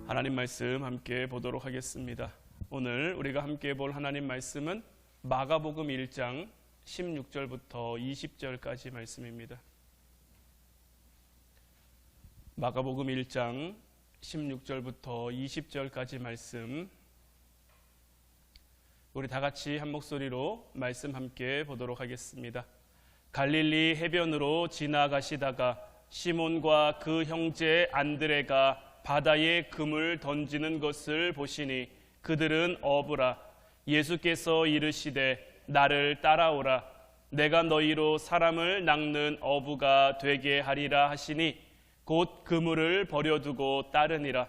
하나님 말씀 함께 보도록 하겠습니다. 오늘 우리가 함께 볼 하나님 말씀은 마가복음 1장 16절부터 20절까지 말씀입니다. 마가복음 1장 16절부터 20절까지 말씀, 우리 다 같이 한 목소리로 말씀 함께 보도록 하겠습니다. 갈릴리 해변으로 지나가시다가 시몬과 그 형제 안드레가 바다에 금을 던지는 것을 보시니 그들은 어부라. 예수께서 이르시되 나를 따라오라. 내가 너희로 사람을 낚는 어부가 되게 하리라 하시니 곧 그물을 버려두고 따르니라.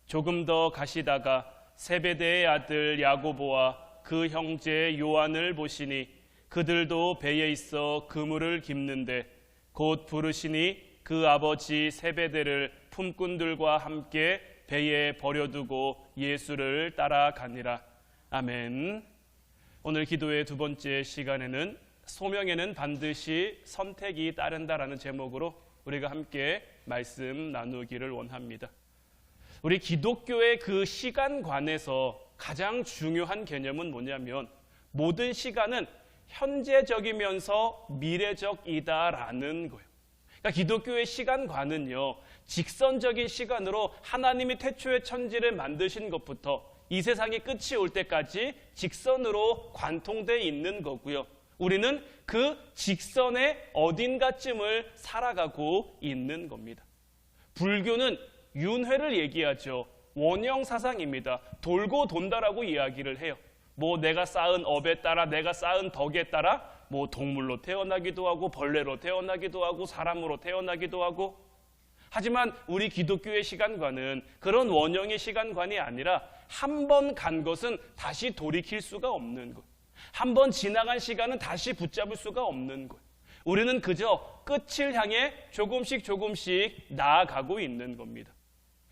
조금 더 가시다가 세베대의 아들 야고보와 그 형제 요한을 보시니 그들도 배에 있어 그물을 깁는데 곧 부르시니 그 아버지 세베대를 품꾼들과 함께 배에 버려두고 예수를 따라가니라. 아멘. 오늘 기도의 두 번째 시간에는 소명에는 반드시 선택이 따른다라는 제목으로 우리가 함께 말씀 나누기를 원합니다. 우리 기독교의 그 시간관에서 가장 중요한 개념은 뭐냐면 모든 시간은 현재적이면서 미래적이다라는 거예요. 그러니까 기독교의 시간관은요, 직선적인 시간으로 하나님이 태초에 천지를 만드신 것부터 이 세상이 끝이 올 때까지 직선으로 관통되어 있는 거고요. 우리는 그 직선의 어딘가쯤을 살아가고 있는 겁니다. 불교는 윤회를 얘기하죠. 원형 사상입니다. 돌고 돈다라고 이야기를 해요. 뭐 내가 쌓은 업에 따라, 내가 쌓은 덕에 따라 뭐 동물로 태어나기도 하고 벌레로 태어나기도 하고 사람으로 태어나기도 하고, 하지만 우리 기독교의 시간관은 그런 원형의 시간관이 아니라 한 번 간 것은 다시 돌이킬 수가 없는 것, 한 번 지나간 시간은 다시 붙잡을 수가 없는 것. 우리는 그저 끝을 향해 조금씩 나아가고 있는 겁니다.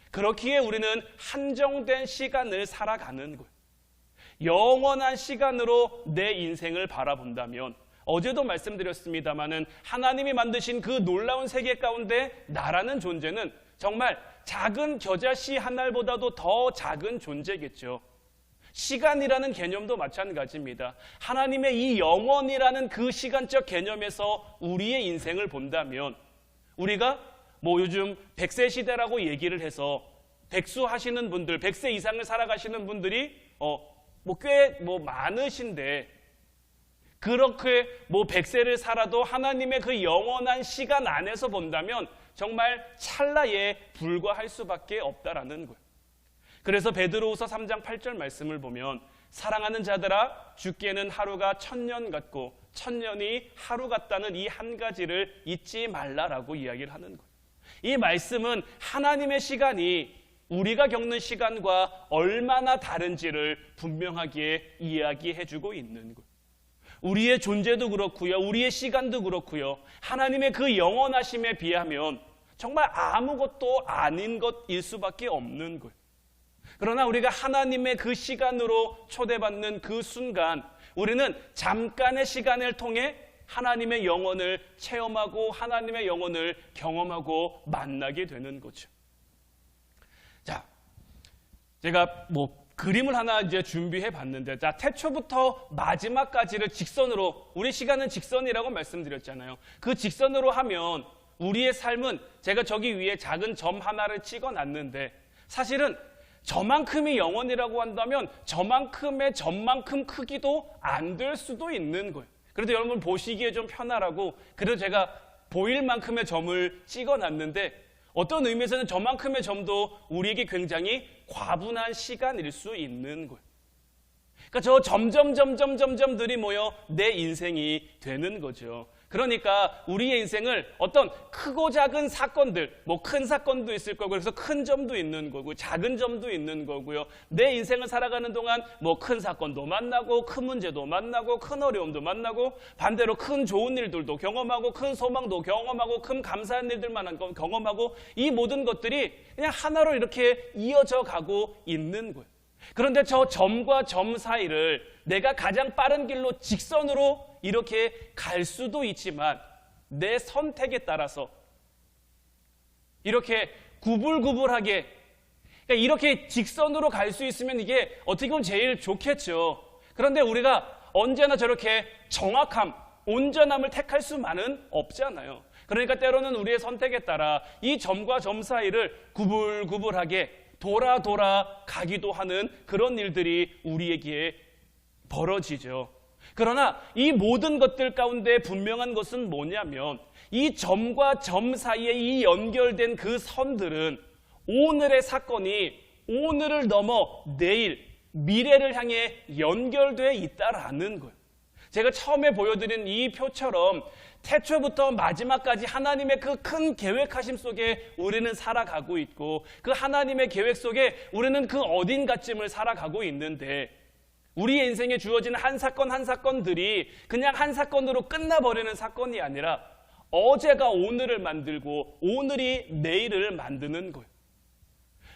그렇기에 우리는 한정된 시간을 살아가는 거예요. 영원한 시간으로 내 인생을 바라본다면, 어제도 말씀드렸습니다마는 하나님이 만드신 그 놀라운 세계 가운데 나라는 존재는 정말 작은 겨자씨 한 알보다도 더 작은 존재겠죠. 시간이라는 개념도 마찬가지입니다. 하나님의 이 영원이라는 그 시간적 개념에서 우리의 인생을 본다면, 우리가 뭐 요즘 100세 시대라고 얘기를 해서 백수 하시는 분들, 100세 이상을 살아가시는 분들이 꽤 많으신데, 그렇게 100세를 살아도 하나님의 그 영원한 시간 안에서 본다면 정말 찰나에 불과할 수밖에 없다라는 거예요. 그래서 베드로후서 3장 8절 말씀을 보면, 사랑하는 자들아, 주께는 하루가 1000년 같고 1000년이 하루 같다는 이 한 가지를 잊지 말라라고 이야기를 하는 거예요. 이 말씀은 하나님의 시간이 우리가 겪는 시간과 얼마나 다른지를 분명하게 이야기해주고 있는 거예요. 우리의 존재도 그렇고요, 우리의 시간도 그렇고요, 하나님의 그 영원하심에 비하면 정말 아무것도 아닌 것일 수밖에 없는 거예요. 그러나 우리가 하나님의 그 시간으로 초대받는 그 순간, 우리는 잠깐의 시간을 통해 하나님의 영혼을 체험하고 하나님의 영혼을 경험하고 만나게 되는 거죠. 자, 제가 그림을 하나 이제 준비해 봤는데, 자, 태초부터 마지막까지를 직선으로, 우리 시간은 직선이라고 말씀드렸잖아요. 그 직선으로 하면 우리의 삶은, 제가 저기 위에 작은 점 하나를 찍어 놨는데, 사실은 저만큼이 영원이라고 한다면 저만큼의 점만큼 크기도 안 될 수도 있는 거예요. 그래도 여러분 보시기에 좀 편하라고 그래도 제가 보일 만큼의 점을 찍어 놨는데, 어떤 의미에서는 저만큼의 점도 우리에게 굉장히 과분한 시간일 수 있는 거예요. 그러니까 저 점점들이 모여 내 인생이 되는 거죠. 그러니까 우리의 인생을 어떤 크고 작은 사건들, 큰 사건도 있을 거고, 그래서 큰 점도 있는 거고 작은 점도 있는 거고요. 내 인생을 살아가는 동안 큰 사건도 만나고, 큰 문제도 만나고, 큰 어려움도 만나고, 반대로 큰 좋은 일들도 경험하고, 큰 소망도 경험하고, 큰 감사한 일들만 경험하고, 이 모든 것들이 그냥 하나로 이렇게 이어져 가고 있는 거예요. 그런데 저 점과 점 사이를 내가 가장 빠른 길로 직선으로 이렇게 갈 수도 있지만, 내 선택에 따라서 이렇게 구불구불하게 그러니까 이렇게 직선으로 갈 수 있으면 이게 어떻게 보면 제일 좋겠죠. 그런데 우리가 언제나 저렇게 정확함, 온전함을 택할 수만은 없잖아요. 그러니까 때로는 우리의 선택에 따라 이 점과 점 사이를 구불구불하게 돌아 가기도 하는 그런 일들이 우리에게 벌어지죠. 그러나 이 모든 것들 가운데 분명한 것은 뭐냐면 이 점과 점 사이에 이 연결된 그 선들은 오늘의 사건이 오늘을 넘어 내일, 미래를 향해 연결되어 있다라는 거예요. 제가 처음에 보여드린 이 표처럼 태초부터 마지막까지 하나님의 그 큰 계획하심 속에 우리는 살아가고 있고 그 하나님의 계획 속에 우리는 그 어딘가쯤을 살아가고 있는데 우리의 인생에 주어진 한 사건 한 사건들이 그냥 한 사건으로 끝나버리는 사건이 아니라 어제가 오늘을 만들고 오늘이 내일을 만드는 거예요.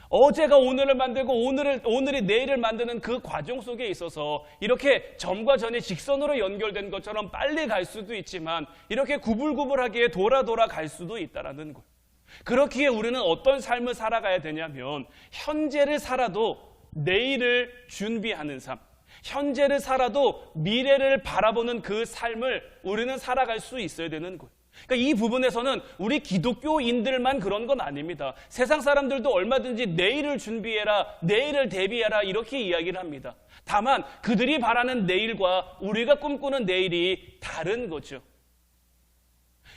어제가 오늘을 만들고 오늘이 내일을 만드는 그 과정 속에 있어서 이렇게 점과 점이 직선으로 연결된 것처럼 빨리 갈 수도 있지만 이렇게 구불구불하게 돌아 갈 수도 있다라는 거예요. 그렇기에 우리는 어떤 삶을 살아가야 되냐면 현재를 살아도 내일을 준비하는 삶, 현재를 살아도 미래를 바라보는 그 삶을 우리는 살아갈 수 있어야 되는 거예요. 그러니까 이 부분에서는 우리 기독교인들만 그런 건 아닙니다. 세상 사람들도 얼마든지 내일을 준비해라, 내일을 대비해라 이렇게 이야기를 합니다. 다만 그들이 바라는 내일과 우리가 꿈꾸는 내일이 다른 거죠.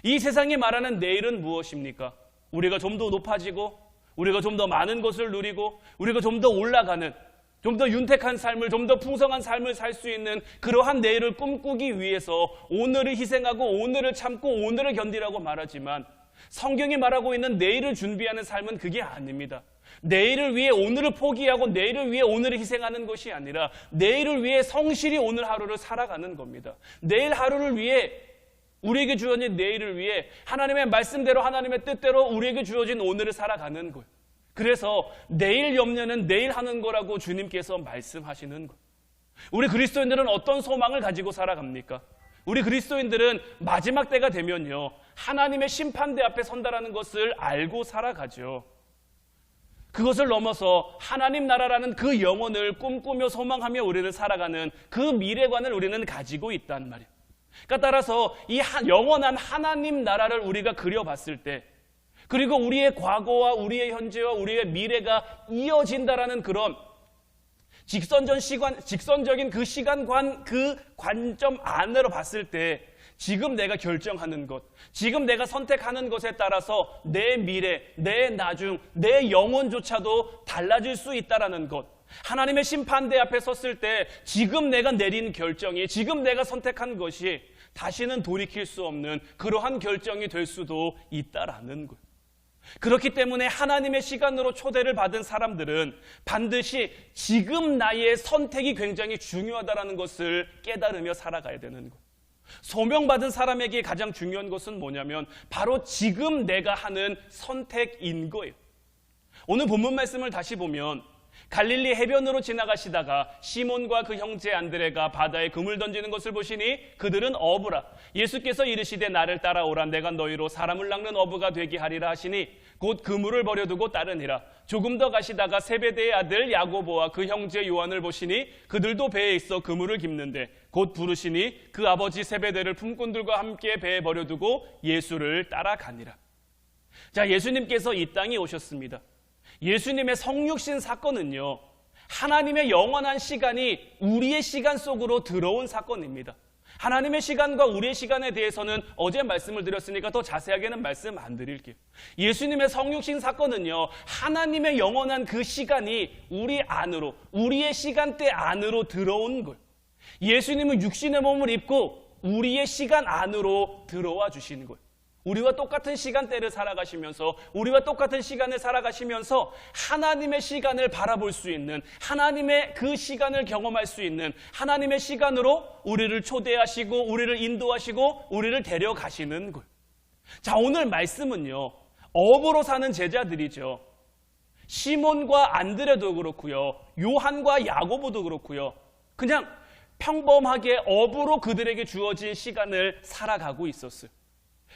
이 세상이 말하는 내일은 무엇입니까? 우리가 좀 더 높아지고 우리가 좀 더 많은 것을 누리고 우리가 좀 더 올라가는 좀 더 윤택한 삶을, 좀 더 풍성한 삶을 살 수 있는 그러한 내일을 꿈꾸기 위해서 오늘을 희생하고 오늘을 참고 오늘을 견디라고 말하지만 성경이 말하고 있는 내일을 준비하는 삶은 그게 아닙니다. 내일을 위해 오늘을 포기하고 내일을 위해 오늘을 희생하는 것이 아니라 내일을 위해 성실히 오늘 하루를 살아가는 겁니다. 내일 하루를 위해 우리에게 주어진 내일을 위해 하나님의 말씀대로 하나님의 뜻대로 우리에게 주어진 오늘을 살아가는 거예요. 그래서 내일 염려는 내일 하는 거라고 주님께서 말씀하시는 거예요. 우리 그리스도인들은 어떤 소망을 가지고 살아갑니까? 우리 그리스도인들은 마지막 때가 되면요 하나님의 심판대 앞에 선다라는 것을 알고 살아가죠. 그것을 넘어서 하나님 나라라는 그 영혼을 꿈꾸며 소망하며 우리는 살아가는 그 미래관을 우리는 가지고 있단 말이에요. 그러니까 따라서 이 영원한 하나님 나라를 우리가 그려봤을 때 그리고 우리의 과거와 우리의 현재와 우리의 미래가 이어진다라는 그런 직선적인 그 시간관, 그 관점 안으로 봤을 때 지금 내가 결정하는 것, 지금 내가 선택하는 것에 따라서 내 미래, 내 나중, 내 영혼조차도 달라질 수 있다라는 것. 하나님의 심판대 앞에 섰을 때 지금 내가 내린 결정이, 지금 내가 선택한 것이 다시는 돌이킬 수 없는 그러한 결정이 될 수도 있다라는 것. 그렇기 때문에 하나님의 시간으로 초대를 받은 사람들은 반드시 지금 나의 선택이 굉장히 중요하다는 것을 깨달으며 살아가야 되는 것. 소명받은 사람에게 가장 중요한 것은 뭐냐면 바로 지금 내가 하는 선택인 거예요. 오늘 본문 말씀을 다시 보면 갈릴리 해변으로 지나가시다가 시몬과 그 형제 안드레가 바다에 그물 던지는 것을 보시니 그들은 어부라. 예수께서 이르시되 나를 따라오라. 내가 너희로 사람을 낚는 어부가 되게 하리라 하시니 곧 그물을 버려두고 따르니라. 조금 더 가시다가 세베대의 아들 야고보와 그 형제 요한을 보시니 그들도 배에 있어 그물을 깁는데 곧 부르시니 그 아버지 세베대를 품꾼들과 함께 배에 버려두고 예수를 따라가니라. 자, 예수님께서 이 땅에 오셨습니다. 예수님의 성육신 사건은요 하나님의 영원한 시간이 우리의 시간 속으로 들어온 사건입니다. 하나님의 시간과 우리의 시간에 대해서는 어제 말씀을 드렸으니까 더 자세하게는 말씀 안 드릴게요. 예수님의 성육신 사건은요 하나님의 영원한 그 시간이 우리 안으로, 우리의 시간대 안으로 들어온 거예요. 예수님은 육신의 몸을 입고 우리의 시간 안으로 들어와 주시는 거예요. 우리와 똑같은 시간대를 살아가시면서 우리와 똑같은 시간을 살아가시면서 하나님의 시간을 바라볼 수 있는, 하나님의 그 시간을 경험할 수 있는 하나님의 시간으로 우리를 초대하시고 우리를 인도하시고 우리를 데려가시는 거예요. 자, 오늘 말씀은요 어부로 사는 제자들이죠. 시몬과 안드레도 그렇고요, 요한과 야고보도 그렇고요, 그냥 평범하게 어부로 그들에게 주어진 시간을 살아가고 있었어요.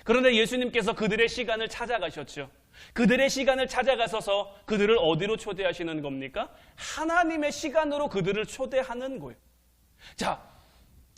그런데 예수님께서 그들의 시간을 찾아가셨죠. 그들의 시간을 찾아가서서 그들을 어디로 초대하시는 겁니까? 하나님의 시간으로 그들을 초대하는 거예요. 자,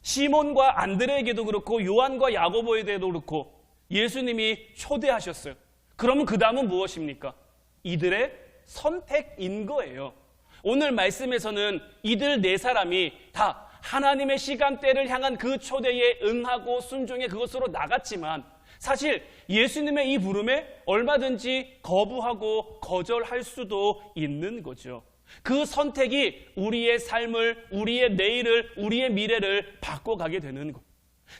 시몬과 안드레에게도 그렇고 요한과 야고보에게도 그렇고 예수님이 초대하셨어요. 그러면 그 다음은 무엇입니까? 이들의 선택인 거예요. 오늘 말씀에서는 이들 네 사람이 다 하나님의 시간대를 향한 그 초대에 응하고 순종해 그것으로 나갔지만 사실 예수님의 이 부름에 얼마든지 거부하고 거절할 수도 있는 거죠. 그 선택이 우리의 삶을, 우리의 내일을, 우리의 미래를 바꿔가게 되는 거예요.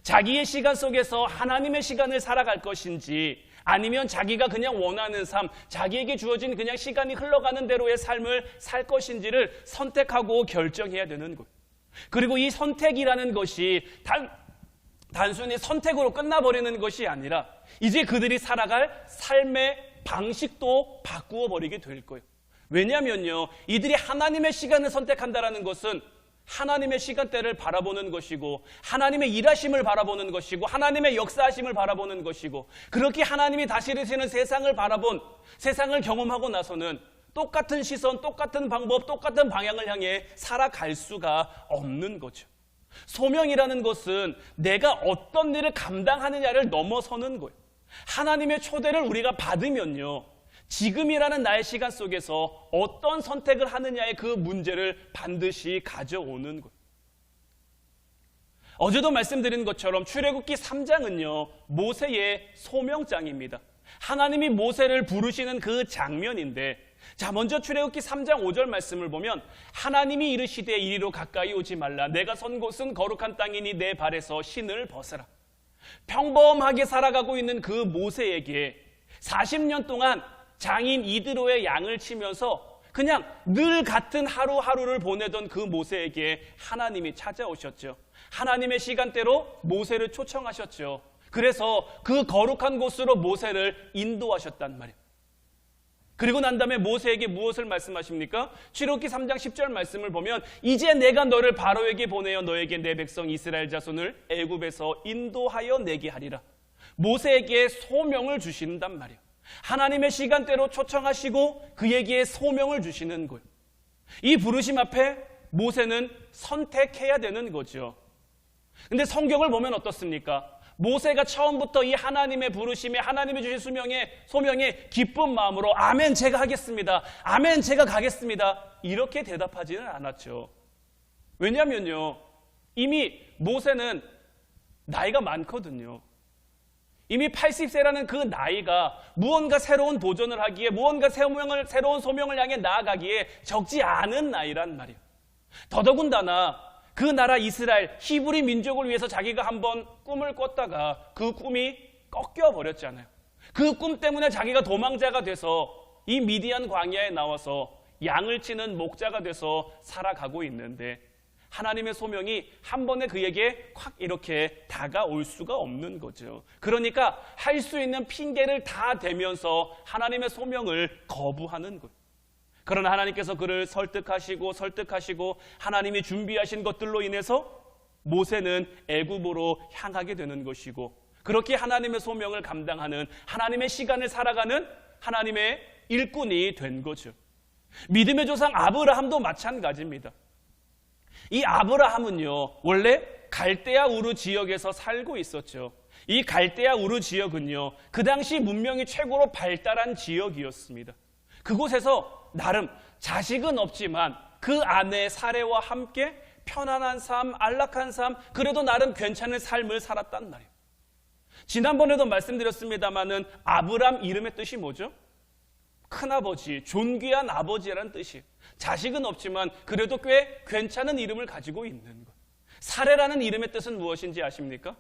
자기의 시간 속에서 하나님의 시간을 살아갈 것인지 아니면 자기가 그냥 원하는 삶, 자기에게 주어진 그냥 시간이 흘러가는 대로의 삶을 살 것인지를 선택하고 결정해야 되는 거예요. 그리고 이 선택이라는 것이 단순히 선택으로 끝나버리는 것이 아니라 이제 그들이 살아갈 삶의 방식도 바꾸어 버리게 될 거예요. 왜냐하면요, 이들이 하나님의 시간을 선택한다는 것은 하나님의 시간대를 바라보는 것이고 하나님의 일하심을 바라보는 것이고 하나님의 역사하심을 바라보는 것이고 그렇게 하나님이 다스리시는 세상을 바라본, 세상을 경험하고 나서는 똑같은 시선, 똑같은 방법, 똑같은 방향을 향해 살아갈 수가 없는 거죠. 소명이라는 것은 내가 어떤 일을 감당하느냐를 넘어서는 거예요. 하나님의 초대를 우리가 받으면요, 지금이라는 나의 시간 속에서 어떤 선택을 하느냐의 그 문제를 반드시 가져오는 거예요. 어제도 말씀드린 것처럼 출애굽기 3장은요 모세의 소명장입니다. 하나님이 모세를 부르시는 그 장면인데, 자, 먼저 출애굽기 3장 5절 말씀을 보면 하나님이 이르시되 이리로 가까이 오지 말라. 내가 선 곳은 거룩한 땅이니 내 발에서 신을 벗으라. 평범하게 살아가고 있는 그 모세에게 40년 동안 장인 이드로의 양을 치면서 그냥 늘 같은 하루하루를 보내던 그 모세에게 하나님이 찾아오셨죠. 하나님의 시간대로 모세를 초청하셨죠. 그래서 그 거룩한 곳으로 모세를 인도하셨단 말이에요. 그리고 난 다음에 모세에게 무엇을 말씀하십니까? 출애굽기 3장 10절 말씀을 보면 이제 내가 너를 바로에게 보내어 너에게 내 백성 이스라엘 자손을 애굽에서 인도하여 내게 하리라. 모세에게 소명을 주신단 말이에요. 하나님의 시간대로 초청하시고 그에게 소명을 주시는 거예요. 이 부르심 앞에 모세는 선택해야 되는 거죠. 근데 성경을 보면 어떻습니까? 모세가 처음부터 이 하나님의 부르심에, 하나님이 주신 소명에 기쁜 마음으로 아멘 제가 하겠습니다, 아멘 제가 가겠습니다 이렇게 대답하지는 않았죠. 왜냐하면요, 이미 모세는 나이가 많거든요. 이미 80세라는 그 나이가 무언가 새로운 도전을 하기에, 무언가 새로운 소명을 향해 나아가기에 적지 않은 나이란 말이에요. 더더군다나 그 나라 이스라엘, 히브리 민족을 위해서 자기가 한번 꿈을 꿨다가 그 꿈이 꺾여버렸잖아요. 그 꿈 때문에 자기가 도망자가 돼서 이 미디안 광야에 나와서 양을 치는 목자가 돼서 살아가고 있는데 하나님의 소명이 한 번에 그에게 확 이렇게 다가올 수가 없는 거죠. 그러니까 할 수 있는 핑계를 다 대면서 하나님의 소명을 거부하는 거예요. 그러나 하나님께서 그를 설득하시고 하나님이 준비하신 것들로 인해서 모세는 애굽으로 향하게 되는 것이고, 그렇게 하나님의 소명을 감당하는, 하나님의 시간을 살아가는 하나님의 일꾼이 된 거죠. 믿음의 조상 아브라함도 마찬가지입니다. 이 아브라함은요, 원래 갈대아 우르 지역에서 살고 있었죠. 이 갈대아 우르 지역은요, 그 당시 문명이 최고로 발달한 지역이었습니다. 그곳에서 나름 자식은 없지만 그 아내 사레와 함께 편안한 삶, 안락한 삶, 그래도 나름 괜찮은 삶을 살았단 말이에요. 지난번에도 말씀드렸습니다마는 아브람 이름의 뜻이 뭐죠? 큰아버지, 존귀한 아버지라는 뜻이에요. 자식은 없지만 그래도 꽤 괜찮은 이름을 가지고 있는 것. 사레라는 이름의 뜻은 무엇인지 아십니까?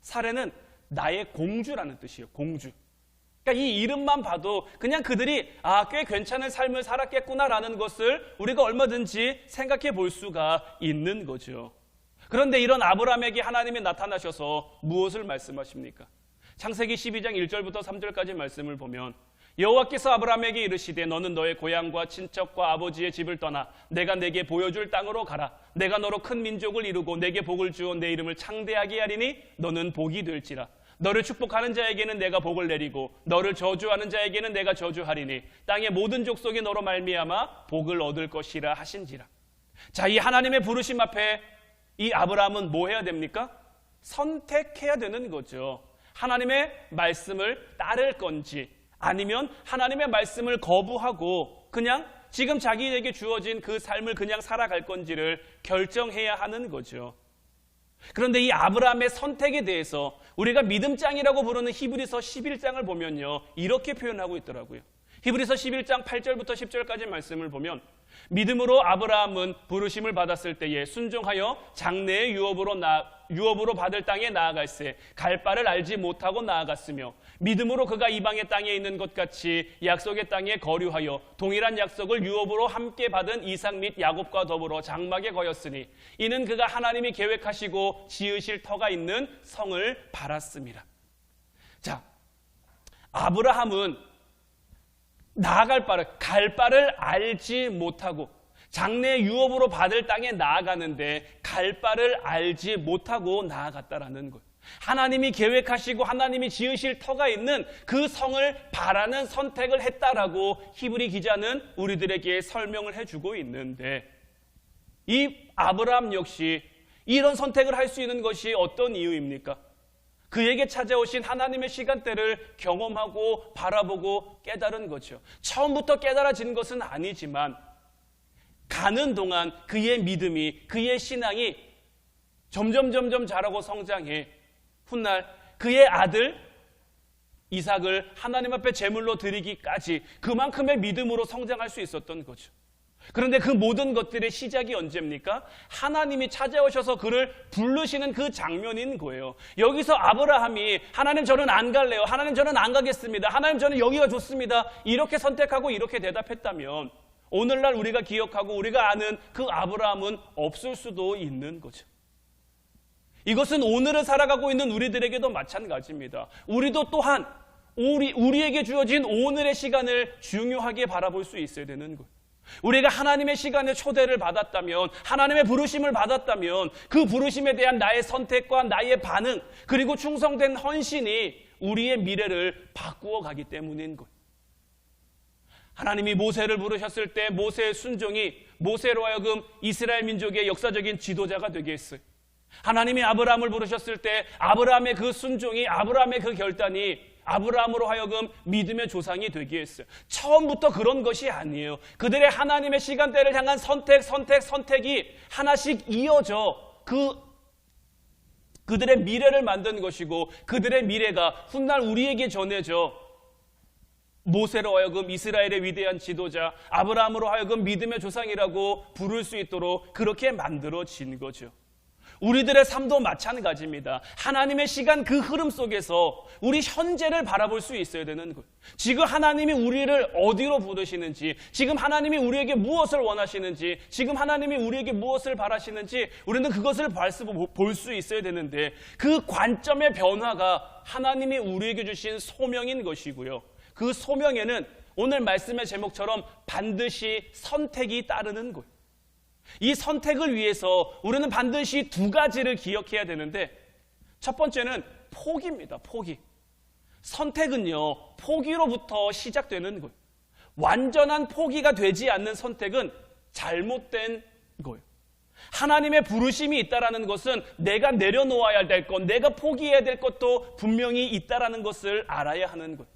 사레는 나의 공주라는 뜻이에요. 공주. 그러니까 이 이름만 봐도 그냥 그들이 꽤 괜찮은 삶을 살았겠구나라는 것을 우리가 얼마든지 생각해 볼 수가 있는 거죠. 그런데 이런 아브라함에게 하나님이 나타나셔서 무엇을 말씀하십니까? 창세기 12장 1절부터 3절까지 말씀을 보면 여호와께서 아브라함에게 이르시되 너는 너의 고향과 친척과 아버지의 집을 떠나 내가 내게 보여줄 땅으로 가라. 내가 너로 큰 민족을 이루고 내게 복을 주어 내 이름을 창대하게 하리니 너는 복이 될지라. 너를 축복하는 자에게는 내가 복을 내리고 너를 저주하는 자에게는 내가 저주하리니 땅의 모든 족속이 너로 말미암아 복을 얻을 것이라 하신지라. 자, 이 하나님의 부르심 앞에 이 아브라함은 뭐 해야 됩니까? 선택해야 되는 거죠. 하나님의 말씀을 따를 건지 아니면 하나님의 말씀을 거부하고 그냥 지금 자기에게 주어진 그 삶을 그냥 살아갈 건지를 결정해야 하는 거죠. 그런데 이 아브라함의 선택에 대해서 우리가 믿음장이라고 부르는 히브리서 11장을 보면요, 이렇게 표현하고 있더라고요. 히브리서 11장 8절부터 10절까지 말씀을 보면 믿음으로 아브라함은 부르심을 받았을 때에 순종하여 장래의 유업으로 받을 땅에 나아갈새 갈 바를 알지 못하고 나아갔으며 믿음으로 그가 이방의 땅에 있는 것 같이 약속의 땅에 거류하여 동일한 약속을 유업으로 함께 받은 이삭 및 야곱과 더불어 장막에 거였으니 이는 그가 하나님이 계획하시고 지으실 터가 있는 성을 바랐습니다. 자, 아브라함은 갈 바를 알지 못하고 장래 유업으로 받을 땅에 나아가는데 갈 바를 알지 못하고 나아갔다라는 거예요. 하나님이 계획하시고 하나님이 지으실 터가 있는 그 성을 바라는 선택을 했다라고 히브리 기자는 우리들에게 설명을 해주고 있는데, 이 아브라함 역시 이런 선택을 할 수 있는 것이 어떤 이유입니까? 그에게 찾아오신 하나님의 시간대를 경험하고 바라보고 깨달은 거죠. 처음부터 깨달아진 것은 아니지만 가는 동안 그의 믿음이, 그의 신앙이 점점 자라고 성장해 훗날 그의 아들 이삭을 하나님 앞에 제물로 드리기까지 그만큼의 믿음으로 성장할 수 있었던 거죠. 그런데 그 모든 것들의 시작이 언제입니까? 하나님이 찾아오셔서 그를 부르시는 그 장면인 거예요. 여기서 아브라함이 하나님 저는 안 갈래요. 하나님 저는 안 가겠습니다. 하나님 저는 여기가 좋습니다. 이렇게 선택하고 이렇게 대답했다면 오늘날 우리가 기억하고 우리가 아는 그 아브라함은 없을 수도 있는 거죠. 이것은 오늘을 살아가고 있는 우리들에게도 마찬가지입니다. 우리도 또한 우리에게 주어진 오늘의 시간을 중요하게 바라볼 수 있어야 되는 거예요. 우리가 하나님의 시간에 초대를 받았다면, 하나님의 부르심을 받았다면 그 부르심에 대한 나의 선택과 나의 반응, 그리고 충성된 헌신이 우리의 미래를 바꾸어 가기 때문인 거예요. 하나님이 모세를 부르셨을 때 모세의 순종이 모세로 하여금 이스라엘 민족의 역사적인 지도자가 되게 했어요. 하나님이 아브라함을 부르셨을 때 아브라함의 그 순종이, 아브라함의 그 결단이 아브라함으로 하여금 믿음의 조상이 되게 했어요. 처음부터 그런 것이 아니에요. 그들의 하나님의 시간대를 향한 선택이 하나씩 이어져 그들의 미래를 만든 것이고, 그들의 미래가 훗날 우리에게 전해져 모세로 하여금 이스라엘의 위대한 지도자, 아브라함으로 하여금 믿음의 조상이라고 부를 수 있도록 그렇게 만들어진 거죠. 우리들의 삶도 마찬가지입니다. 하나님의 시간 그 흐름 속에서 우리 현재를 바라볼 수 있어야 되는 거예요. 지금 하나님이 우리를 어디로 부르시는지, 지금 하나님이 우리에게 무엇을 원하시는지, 지금 하나님이 우리에게 무엇을 바라시는지 우리는 그것을 볼 수 있어야 되는데, 그 관점의 변화가 하나님이 우리에게 주신 소명인 것이고요. 그 소명에는 오늘 말씀의 제목처럼 반드시 선택이 따르는 거예요. 이 선택을 위해서 우리는 반드시 두 가지를 기억해야 되는데, 첫 번째는 포기입니다. 포기. 선택은요, 포기로부터 시작되는 거예요. 완전한 포기가 되지 않는 선택은 잘못된 거예요. 하나님의 부르심이 있다라는 것은 내가 내려놓아야 될 것, 내가 포기해야 될 것도 분명히 있다라는 것을 알아야 하는 거예요.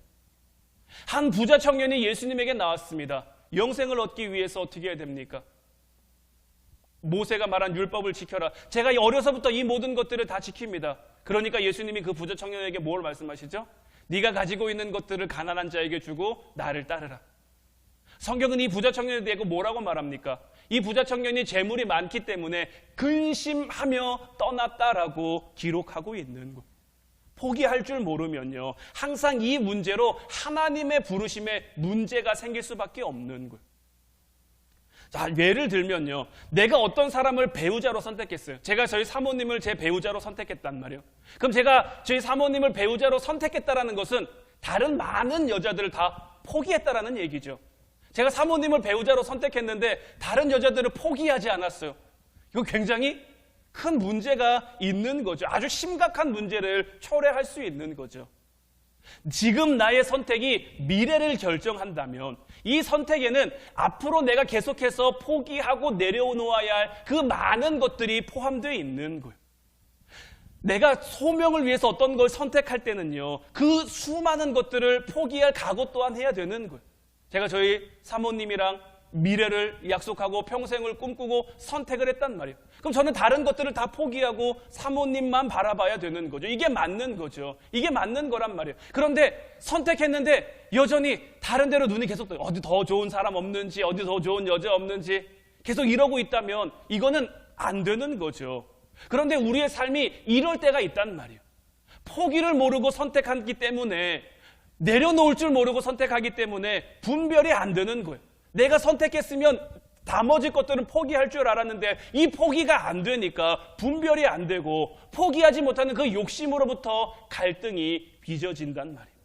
한 부자 청년이 예수님에게 나왔습니다. 영생을 얻기 위해서 어떻게 해야 됩니까? 모세가 말한 율법을 지켜라. 제가 어려서부터 이 모든 것들을 다 지킵니다. 그러니까 예수님이 그 부자 청년에게 뭘 말씀하시죠? 네가 가지고 있는 것들을 가난한 자에게 주고 나를 따르라. 성경은 이 부자 청년에 대해 뭐라고 말합니까? 이 부자 청년이 재물이 많기 때문에 근심하며 떠났다라고 기록하고 있는 거예요. 포기할 줄 모르면요, 항상 이 문제로 하나님의 부르심에 문제가 생길 수밖에 없는 거예요. 자, 예를 들면요, 내가 어떤 사람을 배우자로 선택했어요. 제가 저희 사모님을 제 배우자로 선택했단 말이에요. 그럼 제가 저희 사모님을 배우자로 선택했다라는 것은 다른 많은 여자들을 다 포기했다라는 얘기죠. 제가 사모님을 배우자로 선택했는데 다른 여자들을 포기하지 않았어요. 이거 굉장히 큰 문제가 있는 거죠. 아주 심각한 문제를 초래할 수 있는 거죠. 지금 나의 선택이 미래를 결정한다면 이 선택에는 앞으로 내가 계속해서 포기하고 내려놓아야 할 그 많은 것들이 포함되어 있는 거예요. 내가 소명을 위해서 어떤 걸 선택할 때는요, 그 수많은 것들을 포기할 각오 또한 해야 되는 거예요. 제가 저희 사모님이랑 미래를 약속하고 평생을 꿈꾸고 선택을 했단 말이에요. 그럼 저는 다른 것들을 다 포기하고 사모님만 바라봐야 되는 거죠. 이게 맞는 거죠. 이게 맞는 거란 말이에요. 그런데 선택했는데 여전히 다른 데로 눈이 계속 어디 더 좋은 사람 없는지, 어디 더 좋은 여자 없는지 계속 이러고 있다면 이거는 안 되는 거죠. 그런데 우리의 삶이 이럴 때가 있단 말이에요. 포기를 모르고 선택하기 때문에, 내려놓을 줄 모르고 선택하기 때문에 분별이 안 되는 거예요. 내가 선택했으면 나머지 것들은 포기할 줄 알았는데 이 포기가 안 되니까 분별이 안 되고 포기하지 못하는 그 욕심으로부터 갈등이 빚어진단 말이에요.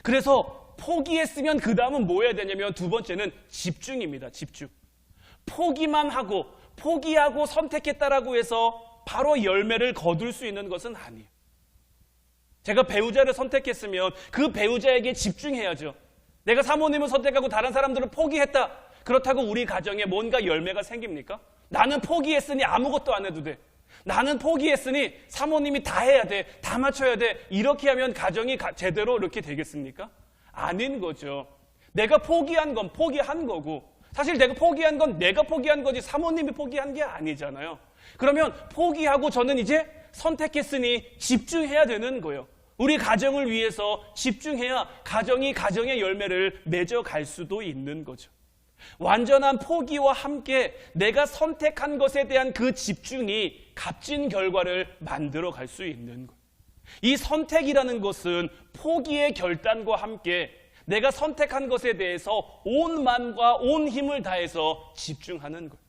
그래서 포기했으면 그 다음은 뭐 해야 되냐면 두 번째는 집중입니다. 집중. 포기만 하고 포기하고 선택했다라고 해서 바로 열매를 거둘 수 있는 것은 아니에요. 제가 배우자를 선택했으면 그 배우자에게 집중해야죠. 내가 사모님을 선택하고 다른 사람들을 포기했다. 그렇다고 우리 가정에 뭔가 열매가 생깁니까? 나는 포기했으니 아무것도 안 해도 돼. 나는 포기했으니 사모님이 다 해야 돼. 다 맞춰야 돼. 이렇게 하면 가정이 제대로 이렇게 되겠습니까? 아닌 거죠. 내가 포기한 건 포기한 거고, 사실 내가 포기한 건 내가 포기한 거지 사모님이 포기한 게 아니잖아요. 그러면 포기하고 저는 이제 선택했으니 집중해야 되는 거예요. 우리 가정을 위해서 집중해야 가정이 가정의 열매를 맺어갈 수도 있는 거죠. 완전한 포기와 함께 내가 선택한 것에 대한 그 집중이 값진 결과를 만들어 갈 수 있는 거예요. 이 선택이라는 것은 포기의 결단과 함께 내가 선택한 것에 대해서 온 마음과 온 힘을 다해서 집중하는 거예요.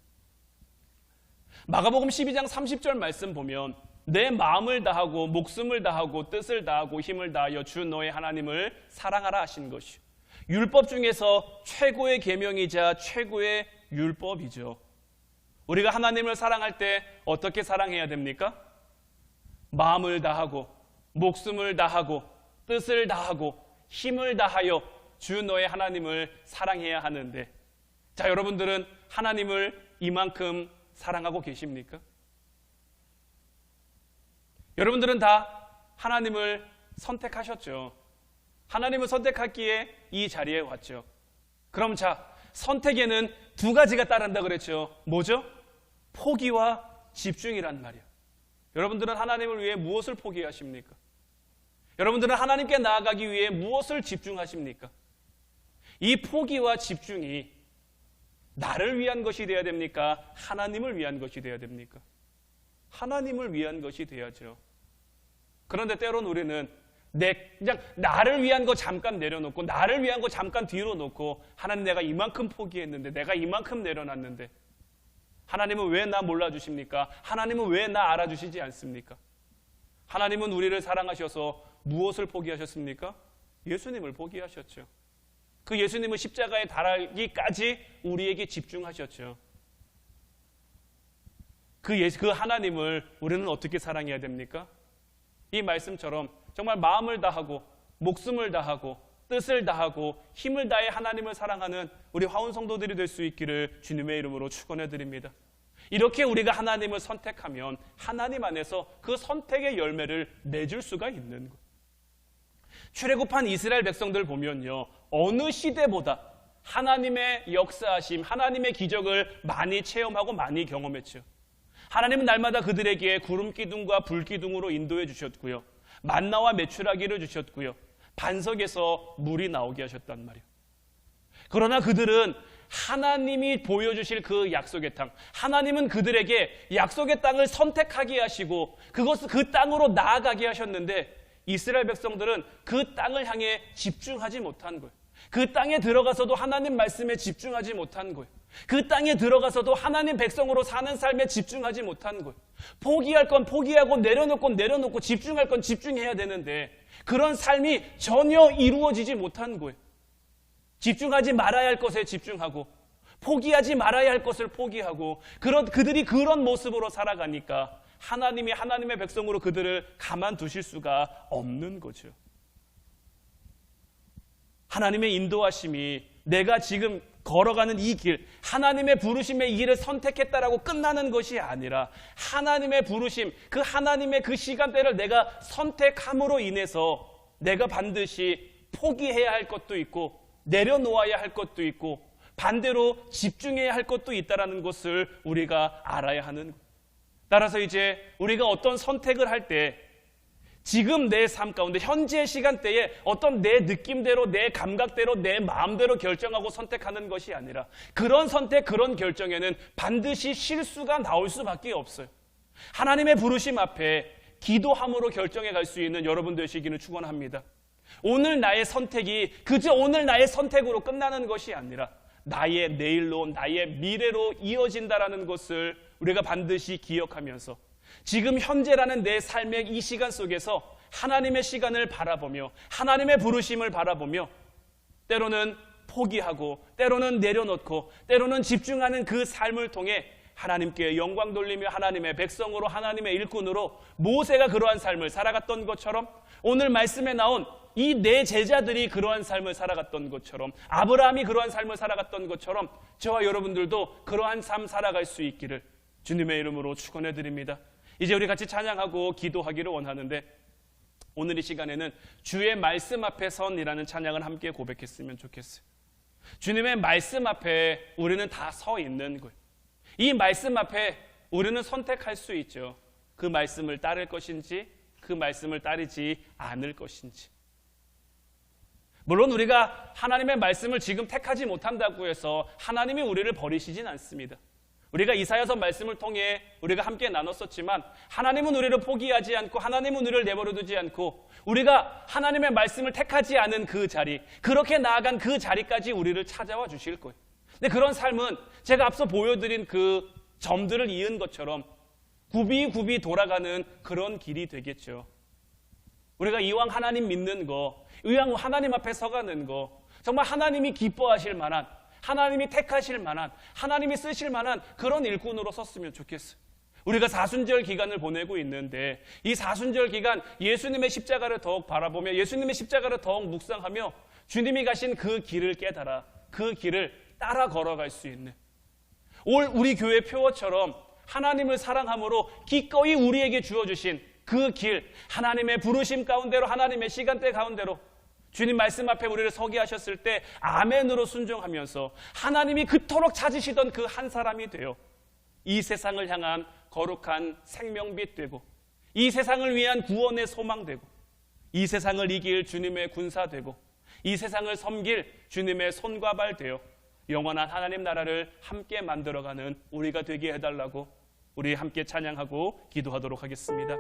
마가복음 12장 30절 말씀 보면 내 마음을 다하고 목숨을 다하고 뜻을 다하고 힘을 다하여 주 너의 하나님을 사랑하라 하신 것이요. 율법 중에서 최고의 계명이자 최고의 율법이죠. 우리가 하나님을 사랑할 때 어떻게 사랑해야 됩니까? 마음을 다하고 목숨을 다하고 뜻을 다하고 힘을 다하여 주 너의 하나님을 사랑해야 하는데, 자, 여러분들은 하나님을 이만큼 사랑하고 계십니까? 여러분들은 다 하나님을 선택하셨죠. 하나님을 선택하기에 이 자리에 왔죠. 그럼 자, 선택에는 두 가지가 따른다 그랬죠. 뭐죠? 포기와 집중이란 말이에요. 여러분들은 하나님을 위해 무엇을 포기하십니까? 여러분들은 하나님께 나아가기 위해 무엇을 집중하십니까? 이 포기와 집중이 나를 위한 것이 되어야 됩니까? 하나님을 위한 것이 되어야 됩니까? 하나님을 위한 것이 되어야죠. 그런데 때론 우리는 그냥 나를 위한 거 잠깐 내려놓고, 나를 위한 거 잠깐 뒤로 놓고, 하나님 내가 이만큼 포기했는데, 내가 이만큼 내려놨는데 하나님은 왜 나 몰라주십니까? 하나님은 왜 나 알아주시지 않습니까? 하나님은 우리를 사랑하셔서 무엇을 포기하셨습니까? 예수님을 포기하셨죠. 그 예수님은 십자가에 달하기까지 우리에게 집중하셨죠. 그 하나님을 우리는 어떻게 사랑해야 됩니까? 이 말씀처럼 정말 마음을 다하고 목숨을 다하고 뜻을 다하고 힘을 다해 하나님을 사랑하는 우리 화운 성도들이 될 수 있기를 주님의 이름으로 축원해 드립니다. 이렇게 우리가 하나님을 선택하면 하나님 안에서 그 선택의 열매를 맺을 수가 있는 거예요. 출애굽한 이스라엘 백성들 보면요, 어느 시대보다 하나님의 역사하심, 하나님의 기적을 많이 체험하고 많이 경험했죠. 하나님은 날마다 그들에게 구름 기둥과 불 기둥으로 인도해 주셨고요, 만나와 메추라기를 주셨고요, 반석에서 물이 나오게 하셨단 말이에요. 그러나 그들은 하나님이 보여주실 그 약속의 땅, 하나님은 그들에게 약속의 땅을 선택하게 하시고 그 땅으로 나아가게 하셨는데, 이스라엘 백성들은 그 땅을 향해 집중하지 못한 거예요. 그 땅에 들어가서도 하나님 말씀에 집중하지 못한 거예요. 그 땅에 들어가서도 하나님 백성으로 사는 삶에 집중하지 못한 거예요. 포기할 건 포기하고 내려놓고 집중할 건 집중해야 되는데 그런 삶이 전혀 이루어지지 못한 거예요. 집중하지 말아야 할 것에 집중하고 포기하지 말아야 할 것을 포기하고 그들이 그런 모습으로 살아가니까 하나님이 하나님의 백성으로 그들을 가만두실 수가 없는 거죠. 하나님의 인도하심이 내가 지금 걸어가는 이 길, 하나님의 부르심의 이 길을 선택했다라고 끝나는 것이 아니라 하나님의 부르심, 그 하나님의 그 시간대를 내가 선택함으로 인해서 내가 반드시 포기해야 할 것도 있고 내려놓아야 할 것도 있고 반대로 집중해야 할 것도 있다는 것을 우리가 알아야 하는 거예요. 따라서 이제 우리가 어떤 선택을 할 때 지금 내 삶 가운데 현재 시간대에 어떤 내 느낌대로 내 감각대로 내 마음대로 결정하고 선택하는 것이 아니라 그런 선택 그런 결정에는 반드시 실수가 나올 수밖에 없어요. 하나님의 부르심 앞에 기도함으로 결정해 갈 수 있는 여러분 되시기를 축원합니다. 오늘 나의 선택이 그저 오늘 나의 선택으로 끝나는 것이 아니라 나의 내일로 나의 미래로 이어진다라는 것을 우리가 반드시 기억하면서 지금 현재라는 내 삶의 이 시간 속에서 하나님의 시간을 바라보며 하나님의 부르심을 바라보며 때로는 포기하고 때로는 내려놓고 때로는 집중하는 그 삶을 통해 하나님께 영광 돌리며 하나님의 백성으로 하나님의 일꾼으로 모세가 그러한 삶을 살아갔던 것처럼 오늘 말씀에 나온 이 네 제자들이 그러한 삶을 살아갔던 것처럼 아브라함이 그러한 삶을 살아갔던 것처럼 저와 여러분들도 그러한 삶 살아갈 수 있기를 주님의 이름으로 축원해 드립니다. 이제 우리 같이 찬양하고 기도하기를 원하는데 오늘 이 시간에는 주의 말씀 앞에 선이라는 찬양을 함께 고백했으면 좋겠어요. 주님의 말씀 앞에 우리는 다 서 있는 거예요. 이 말씀 앞에 우리는 선택할 수 있죠. 그 말씀을 따를 것인지 그 말씀을 따르지 않을 것인지. 물론 우리가 하나님의 말씀을 지금 택하지 못한다고 해서 하나님이 우리를 버리시진 않습니다. 우리가 이사야서 말씀을 통해 우리가 함께 나눴었지만 하나님은 우리를 포기하지 않고 하나님은 우리를 내버려두지 않고 우리가 하나님의 말씀을 택하지 않은 그 자리, 그렇게 나아간 그 자리까지 우리를 찾아와 주실 거예요. 근데 그런 삶은 제가 앞서 보여드린 그 점들을 이은 것처럼 굽이 돌아가는 그런 길이 되겠죠. 우리가 이왕 하나님 믿는 거, 이왕 하나님 앞에 서가는 거, 정말 하나님이 기뻐하실 만한, 하나님이 택하실 만한, 하나님이 쓰실 만한 그런 일꾼으로 섰으면 좋겠어요. 우리가 사순절 기간을 보내고 있는데 이 사순절 기간 예수님의 십자가를 더욱 바라보며 예수님의 십자가를 더욱 묵상하며 주님이 가신 그 길을 깨달아 그 길을 따라 걸어갈 수 있는 올 우리 교회 표어처럼 하나님을 사랑함으로 기꺼이 우리에게 주어주신 그 길, 하나님의 부르심 가운데로 하나님의 시간대 가운데로 주님 말씀 앞에 우리를 서게 하셨을 때 아멘으로 순종하면서 하나님이 그토록 찾으시던 그 한 사람이 되어 이 세상을 향한 거룩한 생명빛 되고 이 세상을 위한 구원의 소망 되고 이 세상을 이길 주님의 군사 되고 이 세상을 섬길 주님의 손과 발 되어 영원한 하나님 나라를 함께 만들어가는 우리가 되게 해달라고 우리 함께 찬양하고 기도하도록 하겠습니다.